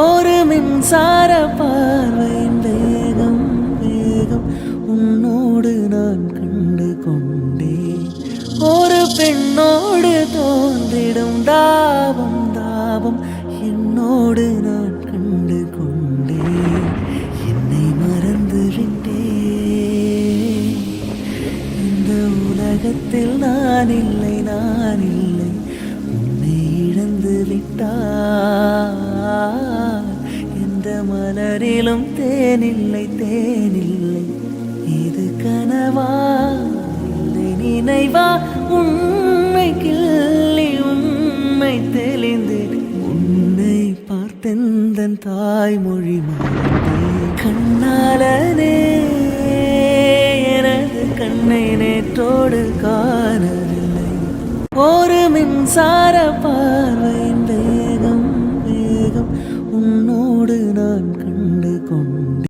ஒரு மின்சார பார்வையின் வேகம் வேகம் உன்னோடு நான் கண்டு கொண்டேன். ஒரு பெண்ணோடு தோன்றிடும் தாபம் தாபம் என்னோடு நான் கண்டு கொண்டேன். என்னை மறந்து விட்டேன். இந்த உலகத்தில் நான் இல்லை நான் இல்லை, உன்னை இழந்து விட்டார். எந்த மலரிலும் தேனில்லை தேனில்லை, இது கனவா இல்லை நினைவா? உண்மை கிள்ளி உண்மை தெளிந்து உன்னை பார்த்தெந்தன் தாய்மொழி மாறே. கண்ணாலனே எனது கண்ணை நேற்றோடு காணவில்லை. ஒரு மின்சார பார்வையின் வேகம் வேகம் உன்னோடு நான் கண்டு கொண்டேன்.